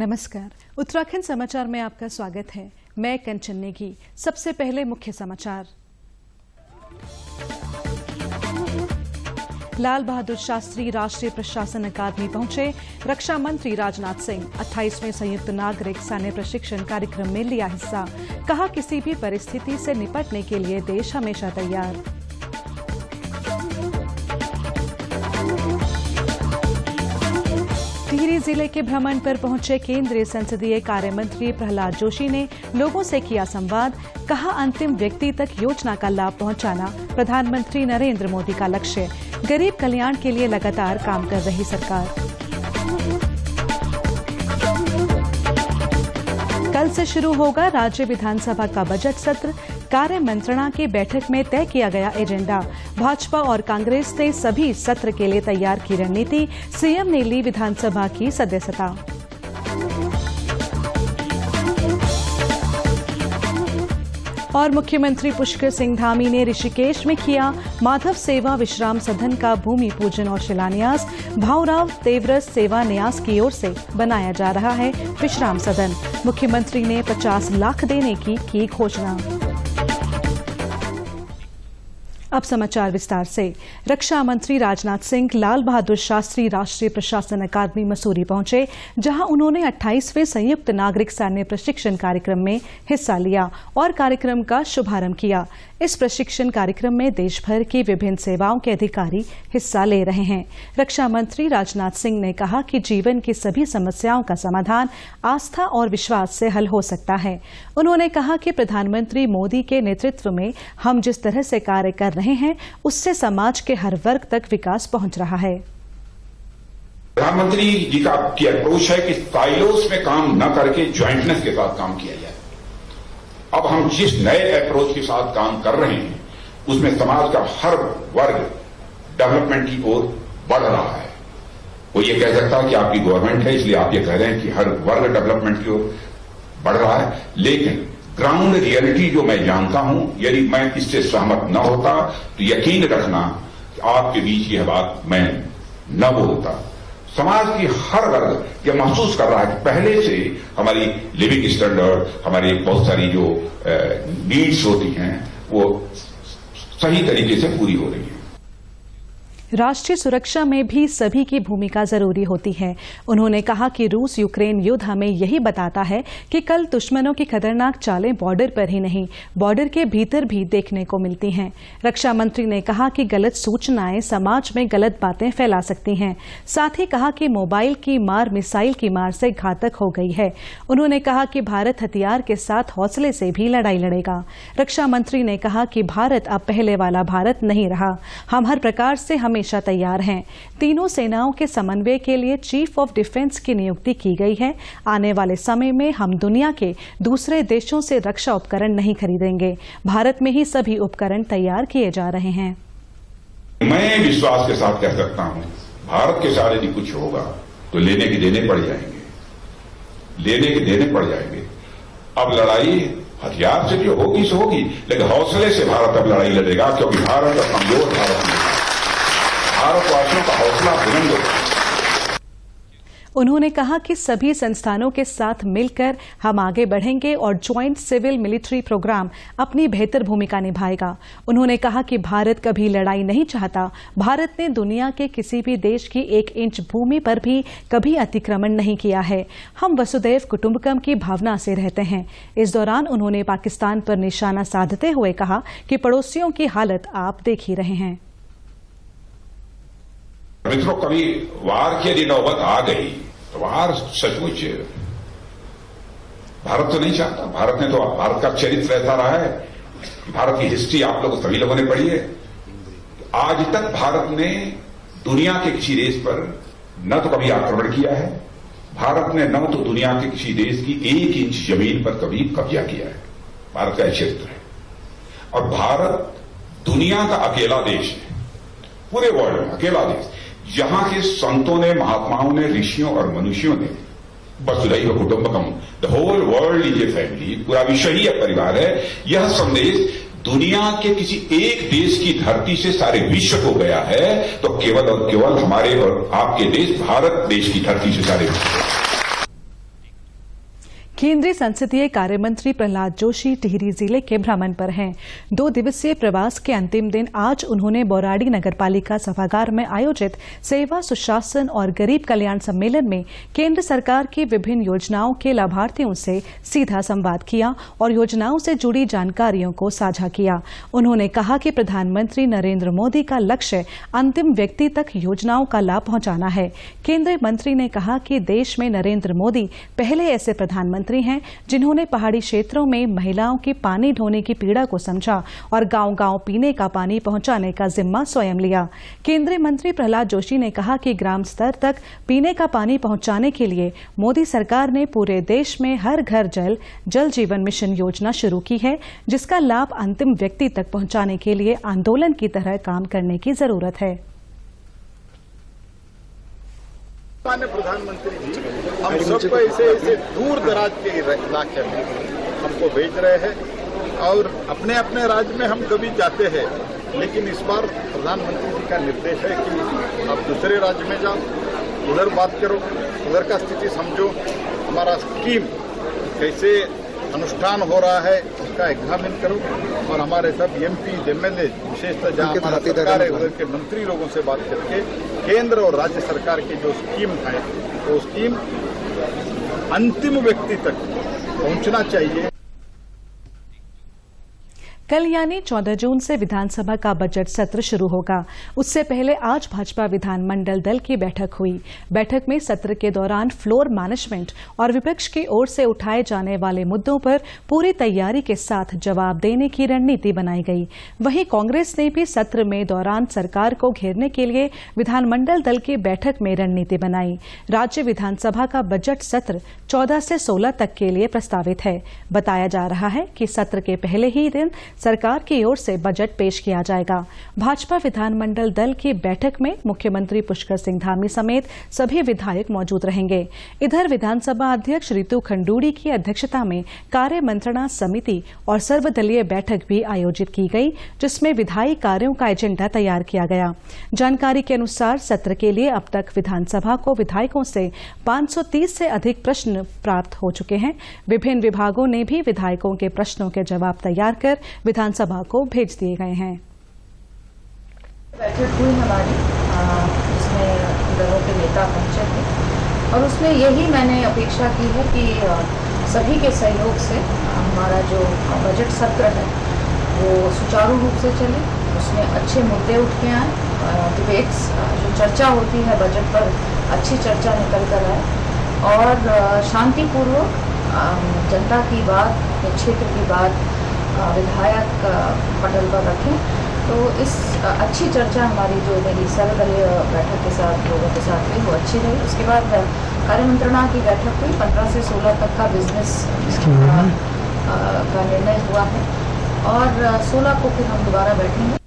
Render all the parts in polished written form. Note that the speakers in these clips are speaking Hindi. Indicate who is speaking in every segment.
Speaker 1: नमस्कार। उत्तराखंड समाचार में आपका स्वागत है। मैं कंचन नेगी। सबसे पहले मुख्य समाचार। लाल बहादुर शास्त्री राष्ट्रीय प्रशासन अकादमी पहुंचे। रक्षा मंत्री राजनाथ सिंह 28वें संयुक्त नागरिक सैन्य प्रशिक्षण कार्यक्रम में लिया हिस्सा। कहा, किसी भी परिस्थिति से निपटने के लिए देश हमेशा तैयार। टिहरी जिले के भ्रमण पर पहुंचे केंद्रीय संसदीय कार्य मंत्री प्रहलाद जोशी ने लोगों से किया संवाद। कहा, अंतिम व्यक्ति तक योजना का लाभ पहुंचाना प्रधानमंत्री नरेंद्र मोदी का लक्ष्य। गरीब कल्याण के लिए लगातार काम कर रही सरकार। कल से शुरू होगा राज्य विधानसभा का बजट सत्र। कार्य मंत्रणा की बैठक में तय किया गया एजेंडा। भाजपा और कांग्रेस ने सभी सत्र के लिए तैयार की रणनीति। सीएम ने ली विधानसभा की सदस्यता। और मुख्यमंत्री पुष्कर सिंह धामी ने ऋषिकेश में किया माधव सेवा विश्राम सदन का भूमि पूजन और शिलान्यास। भाऊराव तेवरस सेवा न्यास की ओर से बनाया जा रहा है विश्राम सदन। मुख्यमंत्री ने 50 लाख देने की घोषणा। अब समाचार विस्तार से। रक्षा मंत्री राजनाथ सिंह लाल बहादुर शास्त्री राष्ट्रीय प्रशासन अकादमी मसूरी पहुंचे, जहां उन्होंने 28वें संयुक्त नागरिक सैन्य प्रशिक्षण कार्यक्रम में हिस्सा लिया और कार्यक्रम का शुभारंभ किया। इस प्रशिक्षण कार्यक्रम में देश भर की विभिन्न सेवाओं के अधिकारी हिस्सा ले रहे हैं। रक्षा मंत्री राजनाथ सिंह ने कहा कि जीवन की सभी समस्याओं का समाधान आस्था और विश्वास से हल हो सकता है। उन्होंने कहा कि प्रधानमंत्री मोदी के नेतृत्व में हम जिस तरह से कार्य कर रहे हैं, उससे समाज के हर वर्ग तक विकास पहुंच रहा है।
Speaker 2: प्रधानमंत्री जी का अप्रोच है कि साइलोस में काम न करके ज्वाइंटनेस के साथ काम किया जाए। अब हम जिस नए अप्रोच के साथ काम कर रहे हैं, उसमें समाज का हर वर्ग डेवलपमेंट की ओर बढ़ रहा है। वो ये कह सकता है कि आपकी गवर्नमेंट है इसलिए आप ये कह रहे हैं कि हर वर्ग डेवलपमेंट की ओर बढ़ रहा है, लेकिन ग्राउंड रियलिटी जो मैं जानता हूं, यदि मैं इससे सहमत न होता तो यकीन रखना कि आपके बीच यह बात मैं न बोलता। समाज की हर वर्ग यह महसूस कर रहा है कि पहले से हमारी लिविंग स्टैंडर्ड, हमारी बहुत सारी जो नीड्स होती हैं, वो सही तरीके से पूरी हो रही है।
Speaker 1: राष्ट्रीय सुरक्षा में भी सभी की भूमिका जरूरी होती है। उन्होंने कहा कि रूस यूक्रेन युद्ध हमें यही बताता है कि कल दुश्मनों की खतरनाक चालें बॉर्डर पर ही नहीं, बॉर्डर के भीतर भी देखने को मिलती हैं। रक्षा मंत्री ने कहा कि गलत सूचनाएं समाज में गलत बातें फैला सकती हैं। साथ ही कहा कि मोबाइल की मार मिसाइल की मार से घातक हो गई है। उन्होंने कहा कि भारत हथियार के साथ हौसले से भी लड़ाई लड़ेगा। रक्षा मंत्री ने कहा कि भारत अब पहले वाला भारत नहीं रहा। हम हर प्रकार से हमेशा तैयार हैं। तीनों सेनाओं के समन्वय के लिए चीफ ऑफ डिफेंस की नियुक्ति की गई है। आने वाले समय में हम दुनिया के दूसरे देशों से रक्षा उपकरण नहीं खरीदेंगे। भारत में ही सभी उपकरण तैयार किए जा रहे हैं।
Speaker 2: मैं विश्वास के साथ कह सकता हूं, भारत के साथ यदि कुछ होगा तो लेने के देने पड़ जाएंगे, लेने के देने पड़ जाएंगे। अब लड़ाई हथियार से जो होगी सो होगी, लेकिन हौसले से भारत अब लड़ाई लड़ेगा, क्योंकि भारत का कमजोर भारत नहीं, भारतवासियों का हौसला बुलंद होगा।
Speaker 1: उन्होंने कहा कि सभी संस्थानों के साथ मिलकर हम आगे बढ़ेंगे और ज्वाइंट सिविल मिलिट्री प्रोग्राम अपनी बेहतर भूमिका निभाएगा। उन्होंने कहा कि भारत कभी लड़ाई नहीं चाहता। भारत ने दुनिया के किसी भी देश की 1 इंच भूमि पर भी कभी अतिक्रमण नहीं किया है। हम वसुदैव कुटुंबकम की भावना से रहते हैं। इस दौरान उन्होंने पाकिस्तान पर निशाना साधते हुए कहा कि पड़ोसियों की हालत आप देख ही रहे हैं।
Speaker 2: मित्रों, कभी वार की यदि नौबत आ गई तो वार सचमुच भारत तो नहीं चाहता। भारत का चरित्र ऐसा रहा है, भारत की हिस्ट्री आप लोग सभी लोगों ने पढ़ी है। आज तक भारत ने दुनिया के किसी देश पर न तो कभी आक्रमण किया है, भारत ने न तो दुनिया के किसी देश की 1 इंच जमीन पर कभी कब्जा किया है। भारत का चरित्र है और भारत दुनिया का अकेला देश है, पूरे वर्ल्ड में अकेला देश, जहां के संतों ने, महात्माओं ने, ऋषियों और मनुष्यों ने वसुधैव कुटुंबकम, the whole world is a family, पूरा विश्व ही एक परिवार है, यह संदेश दुनिया के किसी एक देश की धरती से सारे विश्व को गया है, तो केवल और केवल हमारे और आपके देश भारत देश की धरती से सारे विश्व।
Speaker 1: केंद्रीय संसदीय कार्य मंत्री प्रहलाद जोशी टिहरी जिले के भ्रमण पर हैं। 2 दिवसीय प्रवास के अंतिम दिन आज उन्होंने बौराड़ी नगरपालिका सभागार में आयोजित सेवा, सुशासन और गरीब कल्याण सम्मेलन में केंद्र सरकार की विभिन्न योजनाओं के लाभार्थियों से सीधा संवाद किया और योजनाओं से जुड़ी जानकारियों को साझा किया। उन्होंने कहा कि प्रधानमंत्री नरेंद्र मोदी का लक्ष्य अंतिम व्यक्ति तक योजनाओं का लाभ पहुंचाना है। केंद्रीय मंत्री ने कहा कि देश में नरेंद्र मोदी पहले ऐसे प्रधानमंत्री हैं जिन्होंने पहाड़ी क्षेत्रों में महिलाओं की पानी ढोने की पीड़ा को समझा और गांव-गांव पीने का पानी पहुंचाने का जिम्मा स्वयं लिया। केंद्रीय मंत्री प्रहलाद जोशी ने कहा कि ग्राम स्तर तक पीने का पानी पहुंचाने के लिए मोदी सरकार ने पूरे देश में हर घर जल, जल जीवन मिशन योजना शुरू की है, जिसका लाभ अंतिम व्यक्ति तक पहुंचाने के लिए आंदोलन की तरह काम करने की जरूरत है।
Speaker 3: माननीय प्रधानमंत्री जी हम सबको ऐसे दूर दराज के इलाके में हमको भेज रहे हैं और अपने अपने राज्य में हम कभी जाते हैं, लेकिन इस बार प्रधानमंत्री जी का निर्देश है कि आप दूसरे राज्य में जाओ, उधर बात करो, उधर का स्थिति समझो, हमारा स्कीम कैसे अनुष्ठान हो रहा है उसका एग्जामिन करो और हमारे सब एमपी, एमएलए, विशेषतः जहाँ हमारा सरकार है उधर के मंत्री लोगों से बात करके केंद्र और राज्य सरकार की जो स्कीम है वो स्कीम अंतिम व्यक्ति तक पहुंचना चाहिए।
Speaker 1: कल यानी 14 जून से विधानसभा का बजट सत्र शुरू होगा। उससे पहले आज भाजपा विधानमंडल दल की बैठक हुई। बैठक में सत्र के दौरान फ्लोर मैनेजमेंट और विपक्ष की ओर से उठाए जाने वाले मुद्दों पर पूरी तैयारी के साथ जवाब देने की रणनीति बनाई गई। वहीं कांग्रेस ने भी सत्र में दौरान सरकार को घेरने के लिए विधानमंडल दल की बैठक में रणनीति बनाई। राज्य विधानसभा का बजट सत्र 14 से 16 तक के लिए प्रस्तावित है। बताया जा रहा है कि सत्र के पहले ही दिन सरकार की ओर से बजट पेश किया जाएगा। भाजपा विधानमंडल दल की बैठक में मुख्यमंत्री पुष्कर सिंह धामी समेत सभी विधायक मौजूद रहेंगे। इधर विधानसभा अध्यक्ष रितु खंडूड़ी की अध्यक्षता में कार्य मंत्रणा समिति और सर्वदलीय बैठक भी आयोजित की गई, जिसमें विधायी कार्यों का एजेंडा तैयार किया गया। जानकारी के अनुसार सत्र के लिए अब तक विधानसभा को विधायकों से 530 से अधिक प्रश्न प्राप्त हो चुके हैं। विभिन्न विभागों ने भी विधायकों के प्रश्नों के जवाब तैयार कर विधानसभा को भेज दिए गए हैं।
Speaker 4: बैठक हुई हमारी, इसमें दलों के नेता पहुंचे थे और उसमें यही मैंने अपेक्षा की है कि सभी के सहयोग से हमारा जो बजट सत्र है वो सुचारू रूप से चले, उसमें अच्छे मुद्दे उठ के आए, डिबेट्स जो चर्चा होती है बजट पर अच्छी चर्चा निकल कर आए और शांतिपूर्वक जनता की बात, क्षेत्र की बात विधायक पटल पर रखें। तो इस अच्छी चर्चा हमारी जो मेरी सर्वदलीय बैठक के साथ लोगों के साथ हुई वो अच्छी रही। उसके बाद कार्य मंत्रणा की बैठक हुई, 15 से 16 तक का बिजनेस का निर्णय हुआ है और 16 को फिर हम दोबारा बैठेंगे।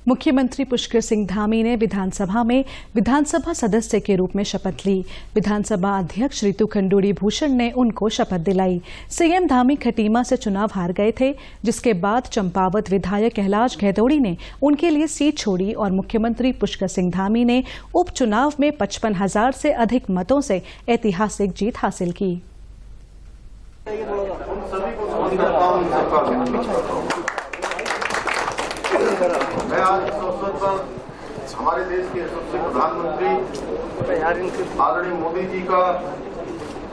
Speaker 1: मुख्यमंत्री पुष्कर सिंह धामी ने विधानसभा में विधानसभा सदस्य के रूप में शपथ ली। विधानसभा अध्यक्ष रितु खंडूड़ी भूषण ने उनको शपथ दिलाई। सीएम धामी खटीमा से चुनाव हार गए थे, जिसके बाद चंपावत विधायक कैलाश गहतोड़ी ने उनके लिए सीट छोड़ी और मुख्यमंत्री पुष्कर सिंह धामी ने उपचुनाव में 55,000 से अधिक मतों से ऐतिहासिक जीत हासिल की।
Speaker 5: मैं आज इस अवसर पर हमारे देश के यशस्वी प्रधानमंत्री आदरणीय मोदी जी का,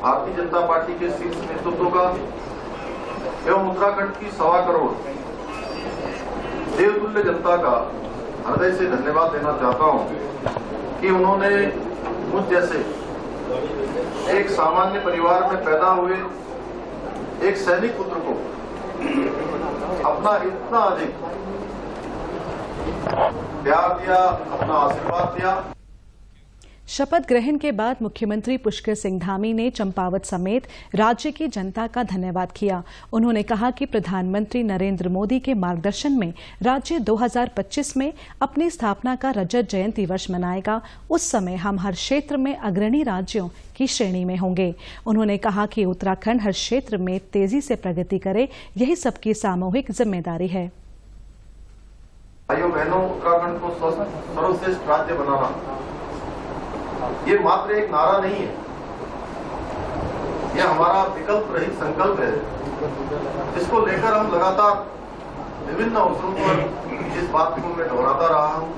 Speaker 5: भारतीय जनता पार्टी के शीर्ष नेतृत्व का एवं उत्तराखंड की 1.25 करोड़ देवतुल्य जनता का हृदय से धन्यवाद देना चाहता हूं कि उन्होंने मुझ जैसे एक सामान्य परिवार में पैदा हुए एक सैनिक पुत्र को अपना इतना अधिक प्यार दिया, अपना आशीर्वाद दिया।
Speaker 1: शपथ ग्रहण के बाद मुख्यमंत्री पुष्कर सिंह धामी ने चंपावत समेत राज्य की जनता का धन्यवाद किया। उन्होंने कहा कि प्रधानमंत्री नरेंद्र मोदी के मार्गदर्शन में राज्य 2025 में अपनी स्थापना का रजत जयंती वर्ष मनाएगा। उस समय हम हर क्षेत्र में अग्रणी राज्यों की श्रेणी में होंगे। उन्होंने कहा कि उत्तराखंड हर क्षेत्र में तेजी से प्रगति करे, यही सबकी सामूहिक जिम्मेदारी है।
Speaker 5: भाइयों बहनों, उत्तराखंड को सर्वश्रेष्ठ राज्य बनाना ये मात्र एक नारा नहीं है, यह हमारा विकल्प रहित संकल्प है, जिसको लेकर हम लगातार विभिन्न अवसरों पर इस बात को मैं दोहराता रहा हूं।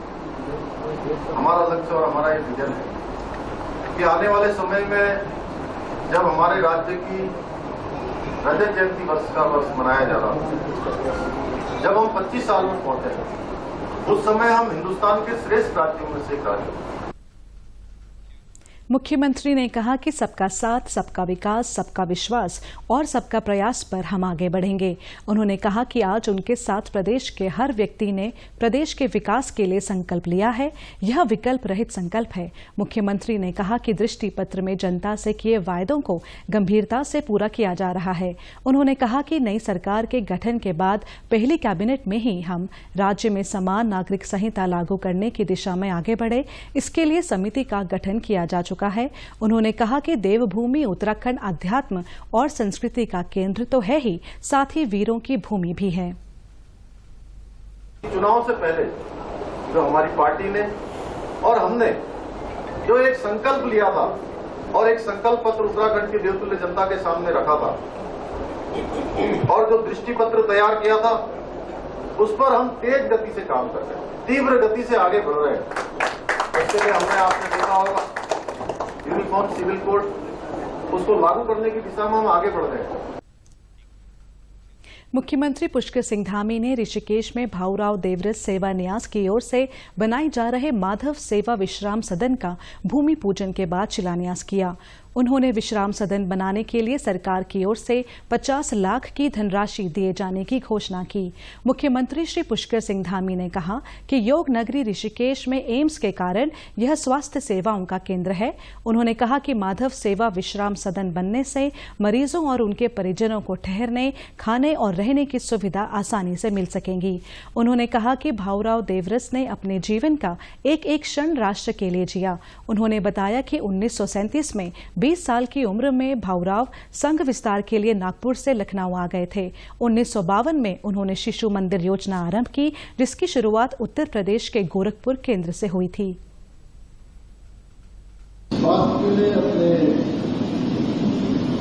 Speaker 5: हमारा लक्ष्य और हमारा ये विजन है कि आने वाले समय में जब हमारे राज्य की रजत जयंती वर्ष का वर्ष मनाया जा रहा है, जब हम 25 साल में पहुंचे, उस समय हम हिंदुस्तान के श्रेष्ठ राज्यों में से एक राज्य।
Speaker 1: मुख्यमंत्री ने कहा कि सबका साथ, सबका विकास, सबका विश्वास और सबका प्रयास पर हम आगे बढ़ेंगे। उन्होंने कहा कि आज उनके साथ प्रदेश के हर व्यक्ति ने प्रदेश के विकास के लिए संकल्प लिया है। यह विकल्प रहित संकल्प है। मुख्यमंत्री ने कहा कि दृष्टि पत्र में जनता से किए वायदों को गंभीरता से पूरा किया जा रहा है। उन्होंने कहा कि नई सरकार के गठन के बाद पहली कैबिनेट में ही हम राज्य में समान नागरिक संहिता लागू करने की दिशा में आगे बढ़े। इसके लिए समिति का गठन किया जा चुका है। उन्होंने कहा कि देवभूमि उत्तराखंड अध्यात्म और संस्कृति का केंद्र तो है ही, साथ ही वीरों की भूमि भी है।
Speaker 5: चुनाव से पहले जो हमारी पार्टी ने और हमने जो एक संकल्प लिया था और एक संकल्प पत्र उत्तराखंड की देवतुल्य जनता के सामने रखा था और जो दृष्टि पत्र तैयार किया था, उस पर हम तेज गति से काम कर रहे हैं, तीव्र गति से आगे बढ़ रहे हैं। इसके लिए हमने आपने देखा होगा यूनिफॉर्म सिविल कोड, उसको लागू करने की दिशा में हम आगे बढ़ रहे हैं।
Speaker 1: मुख्यमंत्री पुष्कर सिंह धामी ने ऋषिकेश में भाऊराव देवरस सेवा न्यास की ओर से बनाए जा रहे माधव सेवा विश्राम सदन का भूमि पूजन के बाद शिलान्यास किया। उन्होंने विश्राम सदन बनाने के लिए सरकार की ओर से 50 लाख की धनराशि दिए जाने की घोषणा की। मुख्यमंत्री श्री पुष्कर सिंह धामी ने कहा कि योग नगरी ऋषिकेश में एम्स के कारण यह स्वास्थ्य सेवाओं का केंद्र है। उन्होंने कहा कि माधव सेवा विश्राम सदन बनने से मरीजों और उनके परिजनों को ठहरने, खाने और रहने की सुविधा आसानी से मिल सकेंगी। उन्होंने कहा कि भाऊराव देवरस ने अपने जीवन का एक एक क्षण राष्ट्र के लिए जिया। उन्होंने बताया कि 1937 में 20 साल की उम्र में भाऊराव संघ विस्तार के लिए नागपुर से लखनऊ आ गए थे। 1952 में उन्होंने शिशु मंदिर योजना आरंभ की, जिसकी शुरुआत उत्तर प्रदेश के गोरखपुर केंद्र से हुई थी।
Speaker 6: स्वास्थ्य के लिए, अपने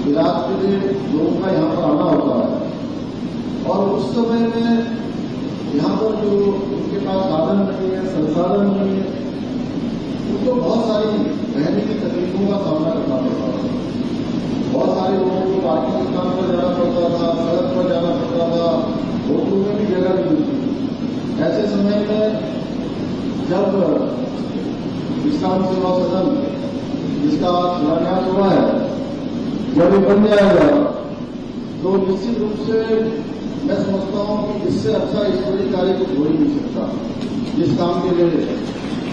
Speaker 6: इलाज के लिए लोगों का यहाँ पर आना होता है और उस समय में यहाँ पर जो उनके पास साधन नहीं है, संसाधन नहीं है, उनको बहुत सारी रहने की तकलीफों का सामना करना पड़ता था। बहुत सारे लोगों को पार्किंग के काम पर जाना पड़ता था, सड़क पर जाना पड़ता था, होटलों में भी जगह नहीं मिलती। ऐसे समय में जब विश्राम सेवा सदन जिसका शिलान्यास हुआ है, जब ये बन जाएगा तो निश्चित रूप से मैं समझता हूं कि इससे अच्छा ईश्वरीय कार्य कुछ हो ही नहीं सकता। जिस काम के लिए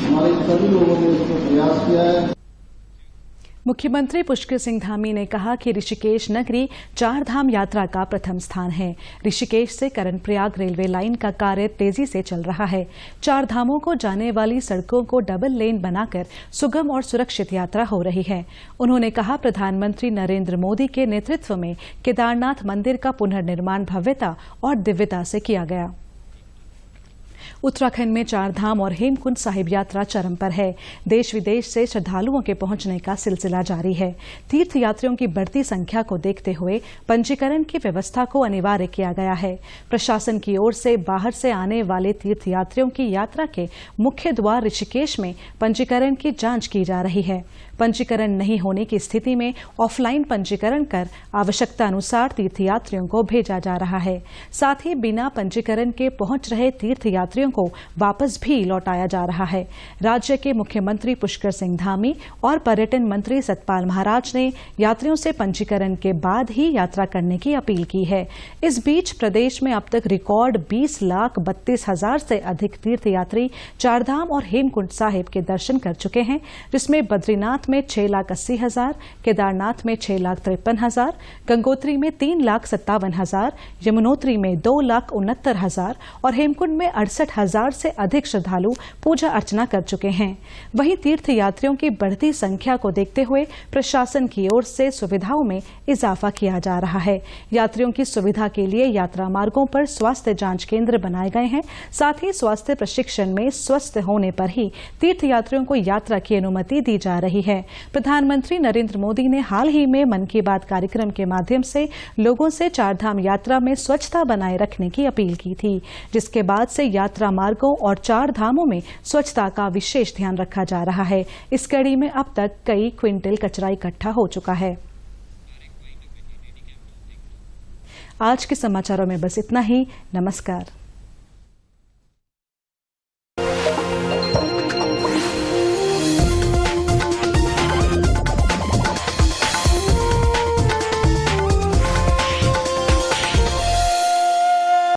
Speaker 6: हमारे सभी लोगों ने इसको प्रयास किया है।
Speaker 1: मुख्यमंत्री पुष्कर सिंह धामी ने कहा कि ऋषिकेश नगरी 4 धाम यात्रा का प्रथम स्थान है। ऋषिकेश से कर्णप्रयाग रेलवे लाइन का कार्य तेजी से चल रहा है। 4 धामों को जाने वाली सड़कों को डबल लेन बनाकर सुगम और सुरक्षित यात्रा हो रही है। उन्होंने कहा, प्रधानमंत्री नरेंद्र मोदी के नेतृत्व में केदारनाथ मंदिर का पुनर्निर्माण भव्यता और दिव्यता से किया गया। उत्तराखंड में 4 धाम और हेमकुंड साहिब यात्रा चरम पर है। देश विदेश से श्रद्धालुओं के पहुंचने का सिलसिला जारी है। तीर्थ यात्रियों की बढ़ती संख्या को देखते हुए पंजीकरण की व्यवस्था को अनिवार्य किया गया है। प्रशासन की ओर से बाहर से आने वाले तीर्थ यात्रियों की यात्रा के मुख्य द्वार ऋषिकेश में पंजीकरण की जांच की जा रही है। पंजीकरण नहीं होने की स्थिति में ऑफलाइन पंजीकरण कर आवश्यकता अनुसार तीर्थयात्रियों को भेजा जा रहा है। साथ ही बिना पंजीकरण के पहुंच रहे तीर्थयात्रियों को वापस भी लौटाया जा रहा है। राज्य के मुख्यमंत्री पुष्कर सिंह धामी और पर्यटन मंत्री सतपाल महाराज ने यात्रियों से पंजीकरण के बाद ही यात्रा करने की अपील की है। इस बीच प्रदेश में अब तक रिकॉर्ड 20,32,000 से अधिक तीर्थयात्री चारधाम और हेमकुंड साहिब के दर्शन कर चुके हैं, जिसमें बद्रीनाथ में 6,80,000, केदारनाथ में 6,53,000, गंगोत्री में 3,57,000, यमुनोत्री में 2,69,000 और हेमकुंड में 68,000 से अधिक श्रद्धालु पूजा अर्चना कर चुके हैं। वहीं तीर्थ यात्रियों की बढ़ती संख्या को देखते हुए प्रशासन की ओर से सुविधाओं में इजाफा किया जा रहा है। यात्रियों की सुविधा के लिए यात्रा मार्गों पर स्वास्थ्य जांच केंद्र बनाए गए हैं। साथ ही स्वास्थ्य प्रशिक्षण में स्वस्थ होने पर ही तीर्थ यात्रियों को यात्रा की अनुमति दी जा रही है। प्रधानमंत्री नरेंद्र मोदी ने हाल ही में मन की बात कार्यक्रम के माध्यम से लोगों से चारधाम यात्रा में स्वच्छता बनाए रखने की अपील की थी, जिसके बाद से यात्रा मार्गों और चार धामों में स्वच्छता का विशेष ध्यान रखा जा रहा है। इस कड़ी में अब तक कई क्विंटल कचरा इकट्ठा हो चुका है। आज के समाचारों में बस इतना ही। नमस्कार।